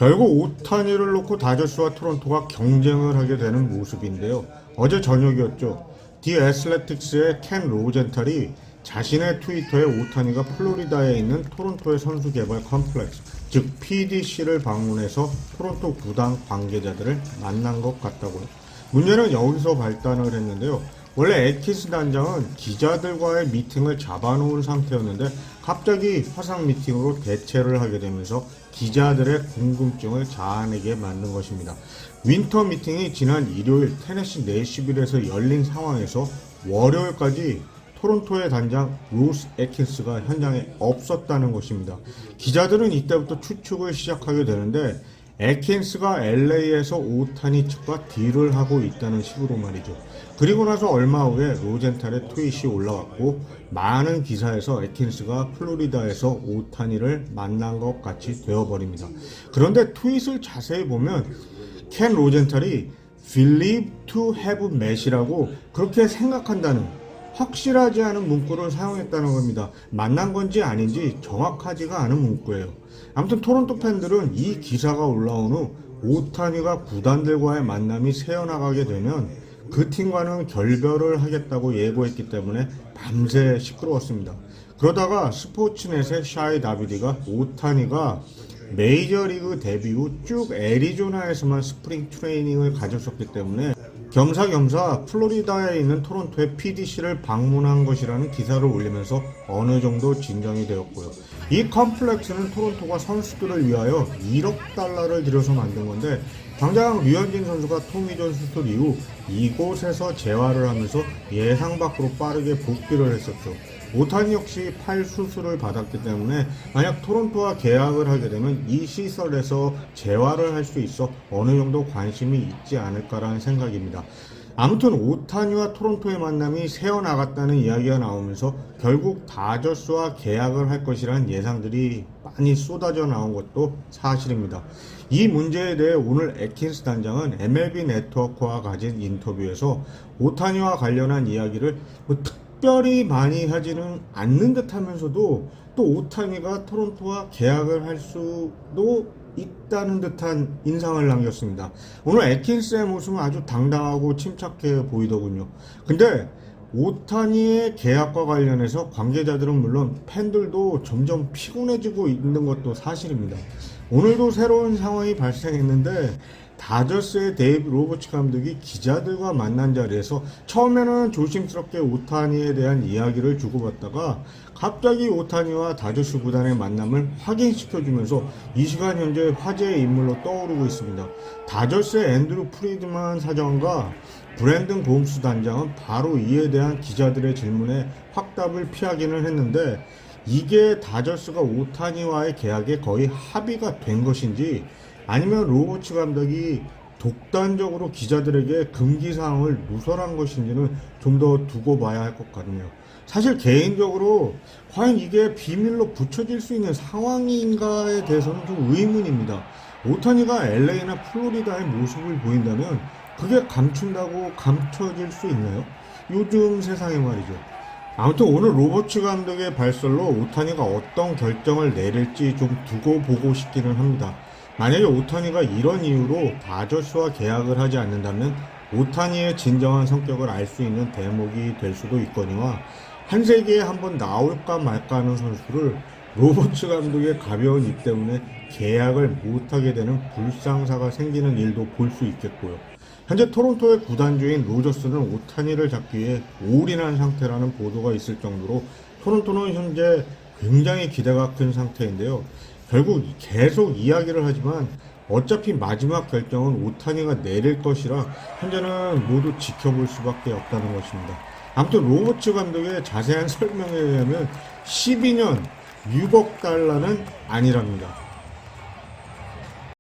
결국 오타니를 놓고 다저스와 토론토가 경쟁을 하게 되는 모습인데요. 어제 저녁이었죠. 디 애슬레틱스의 켄 로젠탈이 자신의 트위터에 오타니가 플로리다에 있는 토론토의 선수 개발 컴플렉스, 즉 PDC를 방문해서 토론토 구단 관계자들을 만난 것 같다고요. 문제는 여기서 발단을 했는데요. 원래 애킨스 단장은 기자들과의 미팅을 잡아놓은 상태였는데 갑자기 화상 미팅으로 대체를 하게 되면서 기자들의 궁금증을 자아내게 만든 것입니다. 윈터 미팅이 지난 일요일 테네시 내시빌에서 열린 상황에서 월요일까지 토론토의 단장 로스 애킨스가 현장에 없었다는 것입니다. 기자들은 이때부터 추측을 시작하게 되는데 애킨스가 LA에서 오타니 측과 딜을 하고 있다는 식으로 말이죠. 그리고 나서 얼마 후에 로젠탈의 트윗이 올라왔고 많은 기사에서 애킨스가 플로리다에서 오타니를 만난 것 같이 되어버립니다. 그런데 트윗을 자세히 보면 켄 로젠탈이 believe to have met이라고 그렇게 생각한다는 확실하지 않은 문구를 사용했다는 겁니다. 만난 건지 아닌지 정확하지가 않은 문구예요. 아무튼 토론토 팬들은 이 기사가 올라온 후 오타니가 구단들과의 만남이 새어나가게 되면 그 팀과는 결별을 하겠다고 예고했기 때문에 밤새 시끄러웠습니다. 그러다가 스포츠넷의 샤이 다비디가 오타니가 메이저리그 데뷔 후 쭉 애리조나에서만 스프링 트레이닝을 가졌었기 때문에 겸사겸사 플로리다에 있는 토론토의 PDC를 방문한 것이라는 기사를 올리면서 어느 정도 진정이 되었고요. 이 컴플렉스는 토론토가 선수들을 위하여 1억 달러를 들여서 만든 건데 당장 류현진 선수가 토미존 수술 이후 이곳에서 재활을 하면서 예상 밖으로 빠르게 복귀를 했었죠. 오타니 역시 팔 수술을 받았기 때문에 만약 토론토와 계약을 하게 되면 이 시설에서 재활을 할 수 있어 어느 정도 관심이 있지 않을까라는 생각입니다. 아무튼 오타니와 토론토의 만남이 새어나갔다는 이야기가 나오면서 결국 다저스와 계약을 할 것이라는 예상들이 많이 쏟아져 나온 것도 사실입니다. 이 문제에 대해 오늘 애킨스 단장은 MLB 네트워크와 가진 인터뷰에서 오타니와 관련한 이야기를 특별히 많이 하지는 않는 듯 하면서도 또 오타니가 토론토와 계약을 할 수도 있다는 듯한 인상을 남겼습니다. 오늘 애킨스의 모습은 아주 당당하고 침착해 보이더군요. 근데 오타니의 계약과 관련해서 관계자들은 물론 팬들도 점점 피곤해지고 있는 것도 사실입니다. 오늘도 새로운 상황이 발생했는데 다저스의 데이브 로버츠 감독이 기자들과 만난 자리에서 처음에는 조심스럽게 오타니에 대한 이야기를 주고받다가 갑자기 오타니와 다저스 구단의 만남을 확인시켜주면서 이 시간 현재 화제의 인물로 떠오르고 있습니다. 다저스의 앤드루 프리드만 사장과 브랜든 곰스 단장은 바로 이에 대한 기자들의 질문에 확답을 피하기는 했는데 이게 다저스가 오타니와의 계약에 거의 합의가 된 것인지 아니면 로버츠 감독이 독단적으로 기자들에게 금기사항을 누설한 것인지는 좀 더 두고 봐야 할 것 같네요. 사실 개인적으로 과연 이게 비밀로 붙여질 수 있는 상황인가에 대해서는 좀 의문입니다. 오타니가 LA나 플로리다의 모습을 보인다면 그게 감춘다고 감춰질 수 있나요? 요즘 세상에 말이죠. 아무튼 오늘 로버츠 감독의 발설로 오타니가 어떤 결정을 내릴지 좀 두고 보고 싶기는 합니다. 만약에 오타니가 이런 이유로 다저스와 계약을 하지 않는다면 오타니의 진정한 성격을 알 수 있는 대목이 될 수도 있거니와 한 세기에 한번 나올까 말까 하는 선수를 로버츠 감독의 가벼운 입 때문에 계약을 못하게 되는 불상사가 생기는 일도 볼 수 있겠고요. 현재 토론토의 구단주인 로저스는 오타니를 잡기 위해 올인한 상태라는 보도가 있을 정도로 토론토는 현재 굉장히 기대가 큰 상태인데요. 결국 계속 이야기를 하지만 어차피 마지막 결정은 오타니가 내릴 것이라 현재는 모두 지켜볼 수밖에 없다는 것입니다. 아무튼 로버츠 감독의 자세한 설명에 의하면 12년 6억 달러는 아니랍니다.